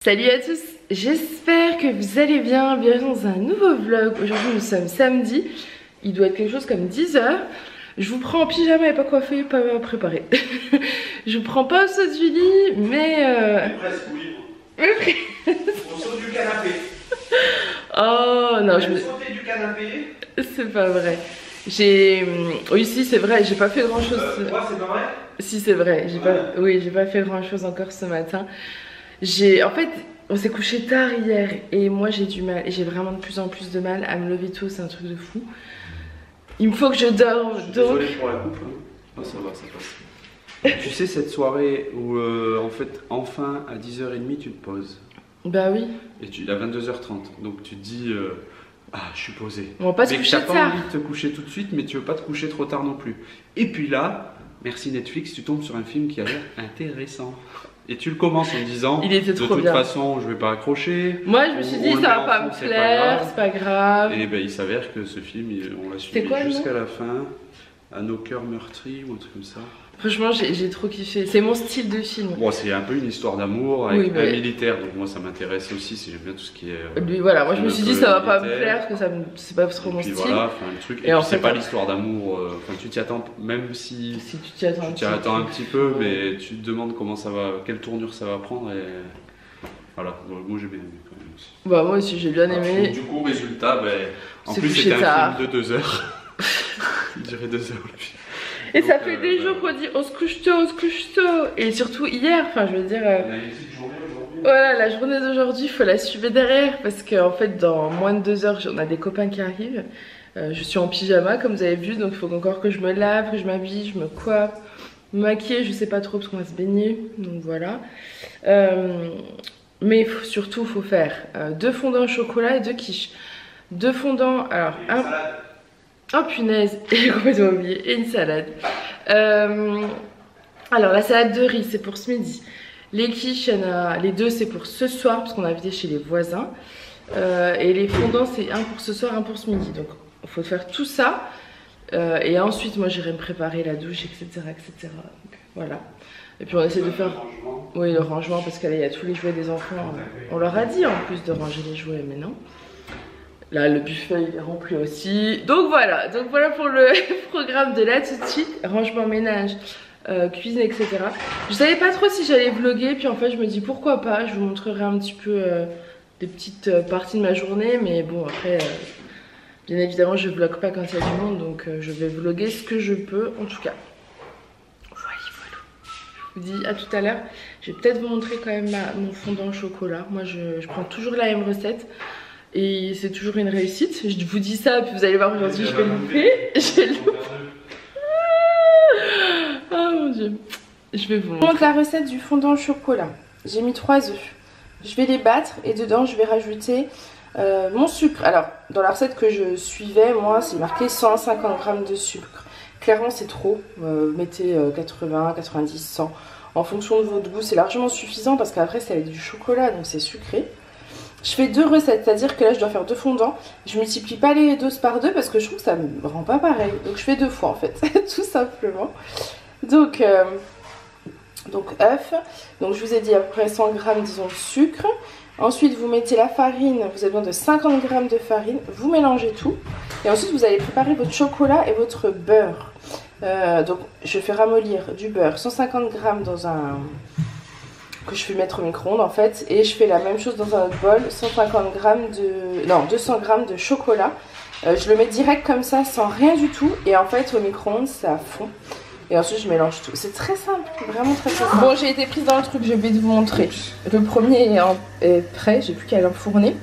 Salut à tous, j'espère que vous allez bien, bienvenue dans un nouveau vlog. Aujourd'hui nous sommes samedi, il doit être quelque chose comme 10 h. Je vous prends en pyjama et pas coiffé, pas préparé. Je vous prends pas au saut du lit, mais presque oui. On saute du canapé. Oh non, je me sauté du canapé. C'est pas vrai. Oui, si c'est vrai, j'ai pas fait grand chose. Moi c'est pas vrai. Si c'est vrai, j'ai pas fait grand chose encore ce matin. En fait, on s'est couché tard hier et moi j'ai du mal, et j'ai vraiment de plus en plus de mal à me lever tôt, c'est un truc de fou. Il me faut que je dorme, donc... Désolé pour la coupe. Oh, ça va, ça passe. Tu sais cette soirée où en fait enfin à 10h30 tu te poses. Bah oui. Et à 22h30, donc tu te dis ah je suis posé. On va pas se coucher tard. T'as pas envie de te coucher tout de suite, mais tu veux pas te coucher trop tard non plus. Et puis là, merci Netflix, tu tombes sur un film qui a l'air intéressant. Et tu le commences en disant, il était trop bien. De toute façon je vais pas accrocher. Moi je me suis dit ça va pas me plaire, c'est pas grave. Et ben il s'avère que ce film, on l'a suivi jusqu'à la fin, à nos cœurs meurtris ou un truc comme ça. Franchement j'ai trop kiffé, c'est mon style de film. Bon c'est un peu une histoire d'amour avec un militaire, donc moi ça m'intéresse aussi, si j'aime bien tout ce qui est... Lui voilà, moi je me suis dit ça va pas me plaire, parce que c'est pas trop mon style. Voilà, enfin le truc, et puis c'est pas l'histoire d'amour, enfin tu t'y attends, même si tu t'y attends un petit peu, mais tu te demandes comment ça va, quelle tournure ça va prendre, et voilà, moi j'ai bien aimé quand même aussi. Bah moi aussi j'ai bien aimé. Du coup résultat, en plus c'était un film de 2 heures, il durait 2 heures le film. Et donc, ça fait des jours qu'on dit on se couche tôt, on se couche tôt. Et surtout hier, enfin je veux dire... La petite journée aujourd'hui. Voilà, la journée d'aujourd'hui, il faut la suivre derrière. Parce qu'en fait, dans moins de 2 heures, on a des copains qui arrivent. Je suis en pyjama, comme vous avez vu. Donc il faut encore que je me lave, que je m'habille, je me coiffe, me maquille. Je sais pas trop parce qu'on va se baigner. Donc voilà. Mais surtout, il faut faire 2 fondants au chocolat et 2 quiches. 2 fondants, alors... Oh punaise, j'ai complètement oublié. Et une salade. Alors la salade de riz c'est pour ce midi. Les quiches, les 2 c'est pour ce soir parce qu'on a invité chez les voisins. Et les fondants c'est un pour ce soir, un pour ce midi. Donc il faut faire tout ça. Et ensuite moi j'irai me préparer la douche, etc. etc. Donc, voilà. Et puis on essaie de faire le rangement parce qu'il y a tous les jouets des enfants. On leur a dit en plus de ranger les jouets, mais non. Là, le buffet il est rempli aussi. Donc voilà pour le programme de là tout de suite. Rangement, ménage, cuisine, etc. Je savais pas trop si j'allais vlogger. Puis en fait, je me dis pourquoi pas. Je vous montrerai un petit peu des petites parties de ma journée. Mais bon, après, bien évidemment, je vlog pas quand il y a du monde. Donc je vais vlogger ce que je peux en tout cas. Voilà. Je vous dis à tout à l'heure. Je vais peut-être vous montrer quand même mon fondant au chocolat. Moi, je prends toujours la même recette. Et c'est toujours une réussite. Je vous dis ça, puis vous allez voir aujourd'hui, je vais louper. J'ai loupé. Oh mon dieu. Je vais vous montrer la recette du fondant au chocolat. J'ai mis 3 œufs. Je vais les battre et dedans, je vais rajouter mon sucre. Alors, dans la recette que je suivais, moi, c'est marqué 150 g de sucre. Clairement, c'est trop. Mettez 80, 90, 100. En fonction de votre goût, c'est largement suffisant parce qu'après, c'est avec du chocolat, donc c'est sucré. Je fais 2 recettes, c'est-à-dire que là je dois faire 2 fondants. Je multiplie pas les doses par 2 parce que je trouve que ça me rend pas pareil. Donc je fais 2 fois en fait, tout simplement. Donc œuf. Donc je vous ai dit à peu près 100 g disons de sucre. Ensuite vous mettez la farine, vous avez besoin de 50 g de farine. Vous mélangez tout. Et ensuite vous allez préparer votre chocolat et votre beurre. Donc je fais ramollir du beurre, 150 g dans un... que je fais mettre au micro-ondes en fait, et je fais la même chose dans un autre bol, 200 g de chocolat. Je le mets direct comme ça sans rien du tout, et en fait au micro-ondes ça fond, et ensuite je mélange tout. C'est très simple, vraiment très simple. Bon, j'ai été prise dans le truc, je vais vous montrer. Le premier est prêt, j'ai plus qu'à l'enfourner.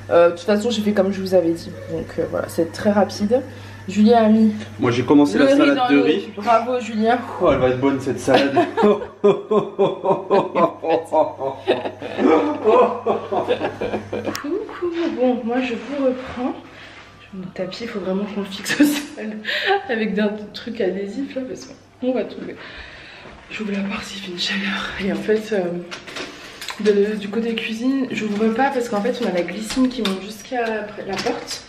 De toute façon j'ai fait comme je vous avais dit, donc voilà, c'est très rapide. Julien a mis... Moi j'ai commencé la salade de riz. Bravo Julien. Oh elle va être bonne cette salade. Coucou. Bon, moi je vous reprends. Le tapis, il faut vraiment qu'on le fixe au sol. Avec des trucs adhésifs là, parce qu'on va tomber. J'ouvre la porte, il fait une chaleur. Et en fait, du côté cuisine, j'ouvre pas parce qu'en fait on a la glycine qui monte jusqu'à la porte.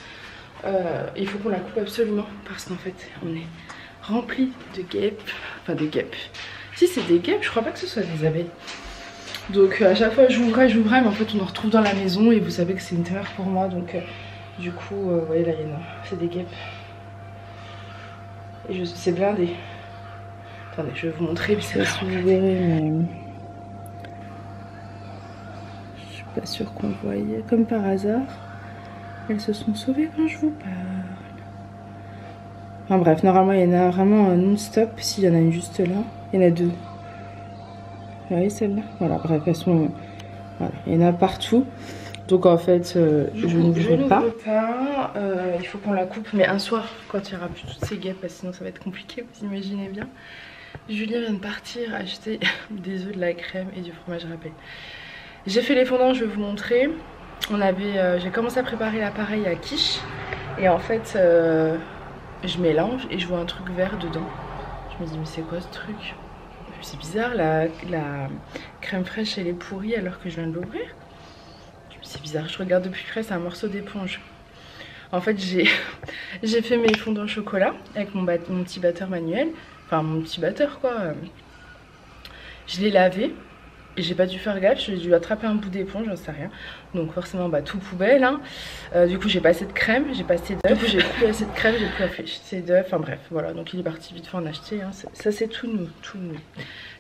Il faut qu'on la coupe absolument parce qu'en fait on est rempli de guêpes, enfin des guêpes. Si c'est des guêpes, je crois pas que ce soit des abeilles. Donc à chaque fois j'ouvrais, mais en fait on en retrouve dans la maison et vous savez que c'est une terreur pour moi. Donc du coup, vous voyez là, c'est des guêpes. Et c'est blindé. Attendez, je vais vous montrer. Je sais pas si vous verrez, mais je suis pas sûre qu'on voyait. Comme par hasard, elles se sont sauvées quand je vous parle. Enfin bref, normalement il y en a vraiment non-stop. S'il y en a une juste là, il y en a deux. Vous voyez celle-là? Voilà, bref, elles sont... Voilà, il y en a partout. Donc en fait, je n'ouvre pas. Il faut qu'on la coupe, mais un soir, quand il n'y aura plus toutes ces guêpes, sinon ça va être compliqué, vous imaginez bien. Julien vient de partir acheter des œufs, de la crème et du fromage râpé. J'ai fait les fondants, je vais vous montrer. J'ai commencé à préparer l'appareil à quiche. Et en fait, je mélange et je vois un truc vert dedans. Je me dis, mais c'est quoi ce truc? C'est bizarre, la crème fraîche elle est pourrie alors que je viens de l'ouvrir. C'est bizarre, je regarde de plus près, c'est un morceau d'éponge. En fait, j'ai fait mes fondants au chocolat avec mon petit batteur manuel. Enfin, mon petit batteur quoi. Je l'ai lavé et j'ai pas dû faire gaffe, j'ai dû attraper un bout d'éponge, j'en sais rien. Donc forcément, bah, tout poubelle. Hein. Du coup, j'ai pas assez de crème, j'ai pas assez d'œufs. Du coup, j'ai plus assez de crème, j'ai plus assez d'œufs. Enfin bref, voilà. Donc il est parti vite fait en acheter. Hein. Ça, c'est tout nous, tout nous.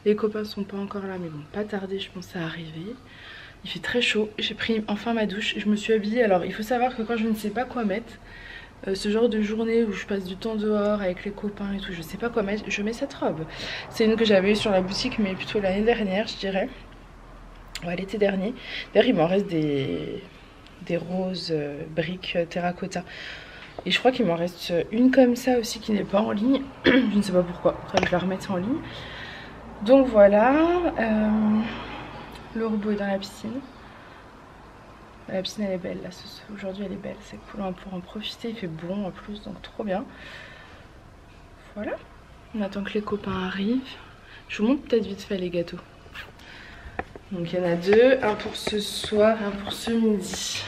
Les copains sont pas encore là, mais bon, pas tarder, je pense, à arriver. Il fait très chaud, j'ai pris enfin ma douche, je me suis habillée. Alors il faut savoir que quand je ne sais pas quoi mettre, ce genre de journée où je passe du temps dehors avec les copains et tout, je sais pas quoi mettre, je mets cette robe. C'est une que j'avais eue sur la boutique mais plutôt l'année dernière je dirais. Ouais, l'été dernier. D'ailleurs il m'en reste des roses briques terracotta. Et je crois qu'il m'en reste une comme ça aussi qui n'est pas en ligne. Je ne sais pas pourquoi, après je la remettre en ligne. Donc voilà. Le robot est dans la piscine. La piscine elle est belle là, aujourd'hui elle est belle, c'est cool, on va pouvoir en profiter, il fait bon en plus donc trop bien. Voilà, on attend que les copains arrivent. Je vous montre peut-être vite fait les gâteaux. Donc il y en a deux, un pour ce soir, un pour ce midi.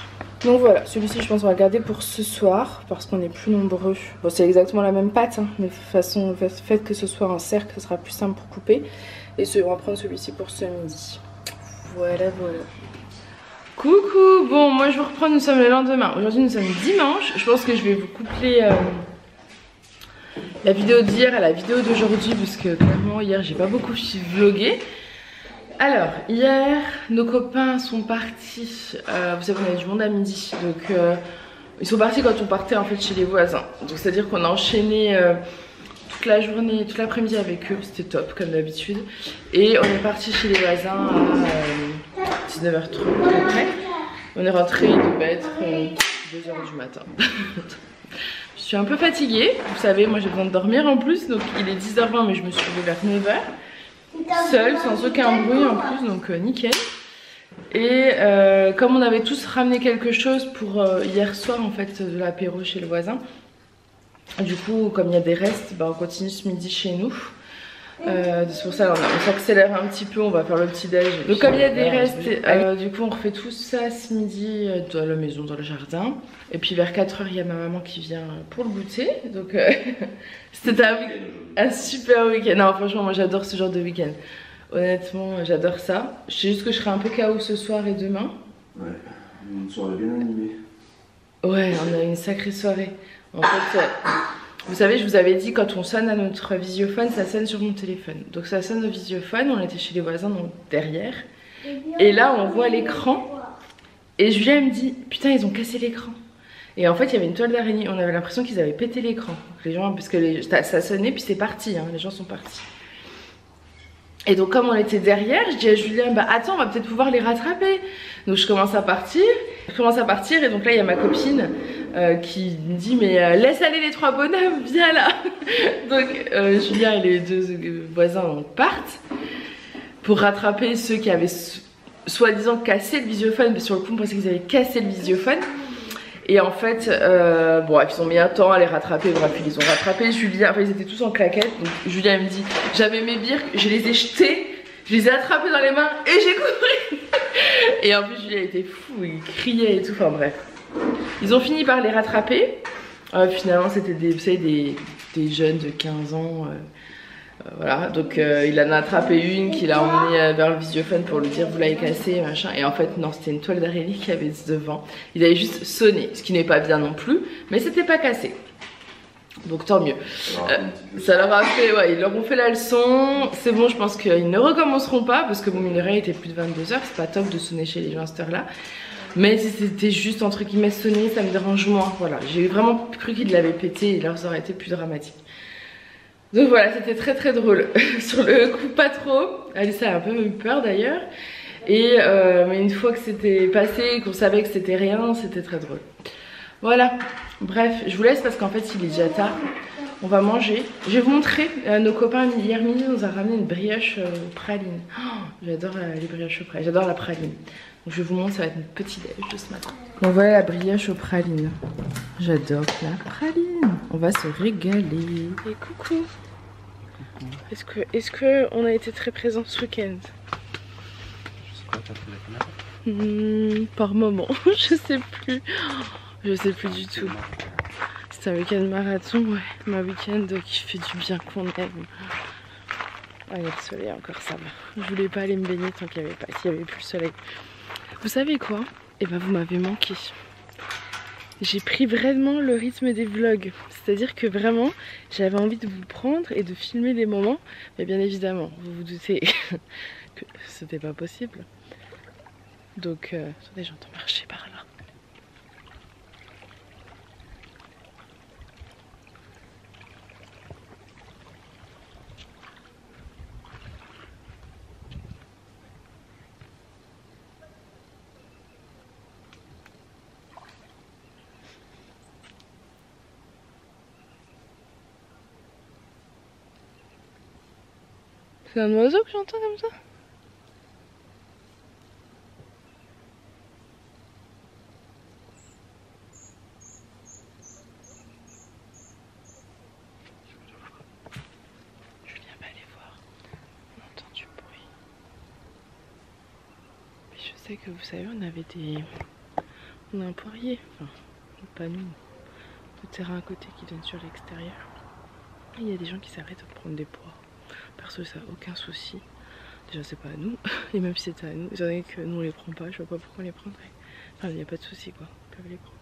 Donc voilà, celui-ci je pense qu'on va le garder pour ce soir parce qu'on est plus nombreux. Bon c'est exactement la même pâte, hein, mais de toute façon, faites que ce soit en cercle, ce sera plus simple pour couper. Et on va prendre celui-ci pour ce midi. Voilà, voilà. Coucou, bon moi je vous reprends, nous sommes le lendemain. Aujourd'hui nous sommes dimanche. Je pense que je vais vous coupler la vidéo d'hier à la vidéo d'aujourd'hui parce que clairement hier j'ai pas beaucoup vlogué. Alors hier nos copains sont partis, vous savez on avait du monde à midi. Donc ils sont partis quand on partait en fait chez les voisins. Donc c'est à dire qu'on a enchaîné toute la journée, toute l'après-midi avec eux, c'était top comme d'habitude. Et on est parti chez les voisins à 19h30 à peu près. On est rentré, il devait être 2h du matin. Je suis un peu fatiguée, vous savez, moi j'ai besoin de dormir en plus. Donc il est 10h20 mais je me suis levée vers 9h. Seule, sans aucun bruit en plus, donc nickel. Et comme on avait tous ramené quelque chose pour hier soir en fait de l'apéro chez le voisin. Du coup, comme il y a des restes, bah, on continue ce midi chez nous. C'est pour ça on s'accélère un petit peu, on va faire le petit déj. Donc comme il y a des restes, du coup on refait tout ça ce midi dans la maison, dans le jardin. Et puis vers 4h il y a ma maman qui vient pour le goûter. Donc c'était un super week-end. Non franchement moi j'adore ce genre de week-end. Honnêtement j'adore ça. Je sais juste que je serai un peu KO ce soir et demain. Ouais, une soirée bien animée. Ouais, on a une sacrée soirée. En fait, vous savez, je vous avais dit quand on sonne à notre visiophone, ça sonne sur mon téléphone. Donc ça sonne au visiophone, on était chez les voisins donc derrière. Et là on voit l'écran. Et Julien me dit, putain ils ont cassé l'écran. Et en fait il y avait une toile d'araignée, on avait l'impression qu'ils avaient pété l'écran. Les gens, parce que ça sonnait puis c'est parti, hein, les gens sont partis. Et donc comme on était derrière, je dis à Julien, bah attends on va peut-être pouvoir les rattraper. Donc je commence à partir et donc là il y a ma copine qui me dit mais laisse aller les trois bonhommes, viens là. Donc Julien et les deux voisins partent pour rattraper ceux qui avaient soi-disant cassé le visiophone, parce que sur le coup on pensait qu'ils avaient cassé le visiophone. Et en fait, bon, ils ont mis un temps à les rattraper, bref, ils les ont rattrapés. Julien, enfin, ils étaient tous en claquettes. Donc, Julien me dit, j'avais mes birks, je les ai jetés, je les ai attrapés dans les mains et j'ai couru. Et en plus, Julien était fou, il criait et tout, enfin bref. Ils ont fini par les rattraper. Finalement, c'était des, vous savez, des jeunes de 15 ans. Voilà, donc il en a attrapé une qu'il a emmenée vers le visiophone pour lui dire vous l'avez cassée, machin. Et en fait non, c'était une toile d'araignée qui avait devant. Il avait juste sonné, ce qui n'est pas bien non plus, mais c'était pas cassé. Donc tant mieux. Ça leur a fait, ouais, ils leur ont fait la leçon. C'est bon, je pense qu'ils ne recommenceront pas parce que bon, mine de rien, il était plus de 22 h. C'est pas top de sonner chez les gens à cette heure-là. Mais si c'était juste entre guillemets sonner, ça me dérange moins. Voilà, j'ai vraiment cru qu'ils l'avaient pété et là ça aurait été plus dramatique. Donc voilà, c'était très très drôle. Sur le coup, pas trop. Alissa a un peu eu peur d'ailleurs. Et mais une fois que c'était passé, qu'on savait que c'était rien, c'était très drôle. Voilà. Bref, je vous laisse parce qu'en fait il est déjà tard. On va manger. Je vais vous montrer. Nos copains hier midi nous a ramené une brioche praline. Oh, j'adore les brioches au praline. J'adore la praline. Donc je vous montre, ça va être une petite déj de ce matin. Bon voilà la brioche aux pralines. J'adore la praline. On va se régaler. Et coucou. Est-ce que on a été très présents ce week-end? Je sais pas, t'as pris la caméra? Par moment, je sais plus. Je sais plus du tout. C'est un week-end marathon, ouais. Ma week-end qui fait du bien qu'on aime. Ah, il y a le soleil encore, ça va. Je voulais pas aller me baigner tant qu'il n'y avait pas, s'il y avait plus le soleil. Vous savez quoi? Eh ben vous m'avez manqué. J'ai pris vraiment le rythme des vlogs. C'est-à-dire que vraiment, j'avais envie de vous prendre et de filmer des moments. Mais bien évidemment, vous vous doutez que c'était pas possible. Donc, attendez, j'entends marcher par là. C'est un oiseau que j'entends comme ça? Julien va aller voir. On entend du bruit. Mais je sais que vous savez, on a un poirier. Enfin, pas nous. Le terrain à côté qui donne sur l'extérieur. Il y a des gens qui s'arrêtent de prendre des poires. Perso, ça n'a aucun souci. Déjà, c'est pas à nous. Et même si c'était à nous, étant donné que nous on les prend pas, je vois pas pourquoi on les prendrait. Enfin, il n'y a pas de souci quoi. Ils peuvent les prendre.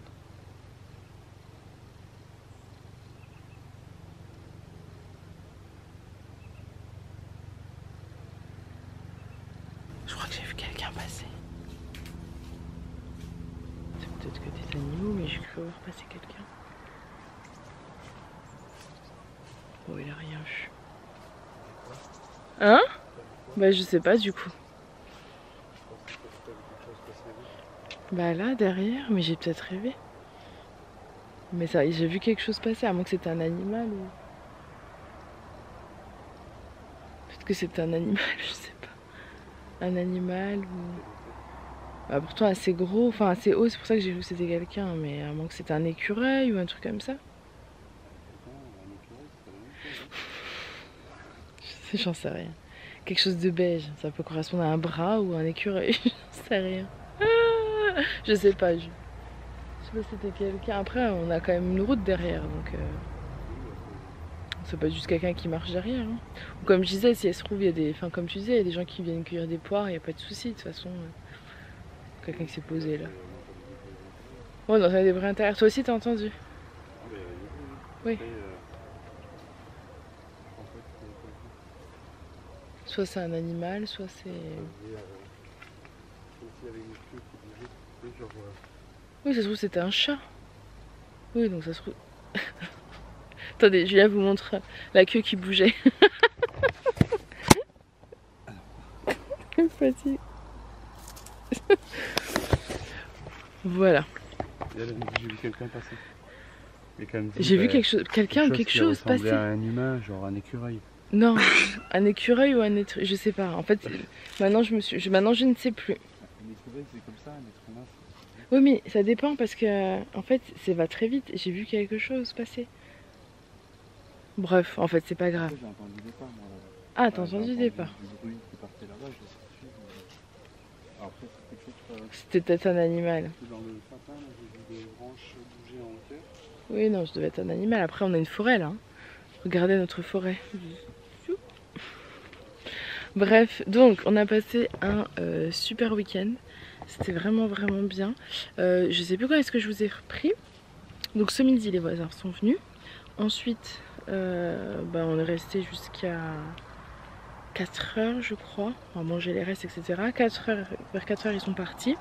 Je crois que j'ai vu quelqu'un passer. C'est peut-être que des animaux, mais j'ai cru voir passer quelqu'un. Bon, il a rien vu. Hein? Bah je sais pas du coup. Bah là derrière, mais j'ai peut-être rêvé. Mais ça, j'ai vu quelque chose passer, à moins que c'était un animal ou... Peut-être que c'était un animal, je sais pas. Un animal ou... Bah pourtant assez gros, enfin assez haut, c'est pour ça que j'ai vu que c'était quelqu'un, mais à moins que c'était un écureuil ou un truc comme ça. J'en sais rien. Quelque chose de beige, ça peut correspondre à un bras ou à un écureuil, j'en sais rien. Je sais pas, je sais pas si c'était quelqu'un. Après, on a quand même une route derrière, donc c'est pas juste quelqu'un qui marche derrière. Hein. Ou comme je disais, si elle se trouve, il y a des, enfin comme tu disais, il y a des gens qui viennent cueillir des poires, il n'y a pas de souci. De toute façon, quelqu'un qui s'est posé là. Oh non, ça a des bruits intérieurs. Toi aussi, t'as entendu? Oui. Soit c'est un animal, soit c'est... Oui, ça se trouve c'était un chat. Oui, donc ça se trouve... Attendez, Julien vous montre la queue qui bougeait. Petit. Voilà. J'ai vu quelqu'un passer. J'ai vu quelque chose, quelqu'un ou quelque chose passer. À un humain, genre un écureuil. Non, un écureuil ou un être, je sais pas. En fait, maintenant je ne sais plus. Un écureuil c'est comme ça, un être humain. Oui, mais ça dépend parce que en fait, ça va très vite. J'ai vu quelque chose passer. Bref, en fait, c'est pas grave. J'ai entendu du départ, moi. Ah, t'as entendu du départ. Du bruit qui partait là-bas, je sais plus. Après, c'est quelque chose. C'était peut-être un animal. Dans le sapin, j'ai vu des branches bouger en hauteur. Oui, non, ça devait être un animal. Après, on a une forêt là. Hein. Regardez notre forêt. Bref, donc on a passé un super week-end. C'était vraiment bien. Je sais plus quand est-ce que je vous ai repris. Donc ce midi les voisins sont venus. Ensuite on est resté jusqu'à 4 h je crois. On a mangé les restes etc. Vers 4 h ils sont partis.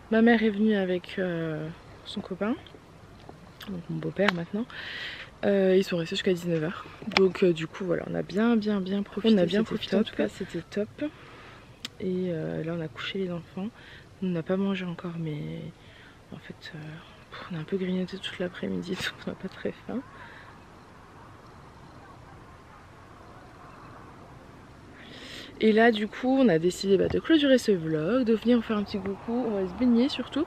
Ma mère est venue avec son copain. Donc mon beau-père maintenant. Ils sont restés jusqu'à 19 h. Donc du coup voilà, on a bien profité. On a bien profité en tout cas, c'était top. Et là on a couché les enfants. On n'a pas mangé encore mais en fait on a un peu grignoté toute l'après-midi donc on n'a pas très faim. Et là du coup on a décidé de clôturer ce vlog, de venir faire un petit coucou, on va se baigner surtout.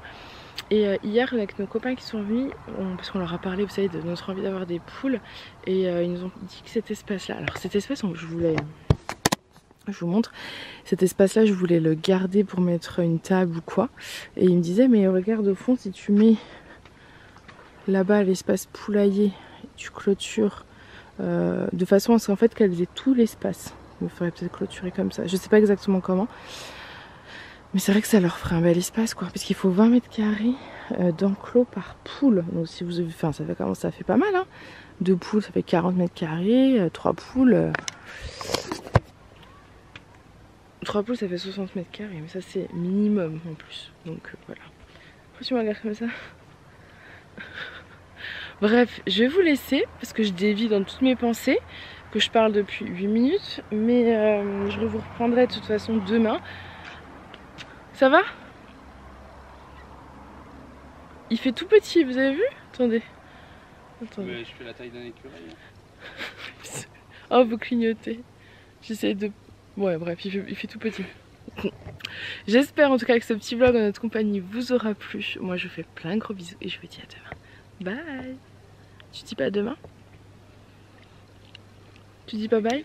Et hier avec nos copains qui sont venus, parce qu'on leur a parlé vous savez de notre envie d'avoir des poules. Et ils nous ont dit que cet espace là, alors cet espace je vous montre, cet espace là je voulais le garder pour mettre une table ou quoi. Et ils me disaient mais regarde au fond si tu mets là-bas l'espace poulailler, tu clôtures de façon à ce qu'en fait qu'elles aient tout l'espace. Il faudrait peut-être clôturer comme ça, je sais pas exactement comment. Mais c'est vrai que ça leur ferait un bel espace quoi, parce qu'il faut 20 mètres carrés d'enclos par poule. Donc si vous avez, enfin ça fait pas mal hein. 2 poules ça fait 40 mètres carrés, 3 poules. 3 poules ça fait 60 mètres carrés, mais ça c'est minimum en plus. Donc voilà. Pourquoi tu me regardes comme ça? Bref, je vais vous laisser parce que je dévie dans toutes mes pensées, que je parle depuis 8 minutes. Mais je vous reprendrai de toute façon demain. Ça va? Il fait tout petit, vous avez vu? Attendez. Mais je fais la taille d'un écureuil. Oh, vous clignotez. J'essaie de... Ouais, bref, il fait tout petit. J'espère en tout cas que ce petit vlog en notre compagnie vous aura plu. Moi, je vous fais plein de gros bisous et je vous dis à demain. Bye. Tu dis pas demain? Tu dis pas bye?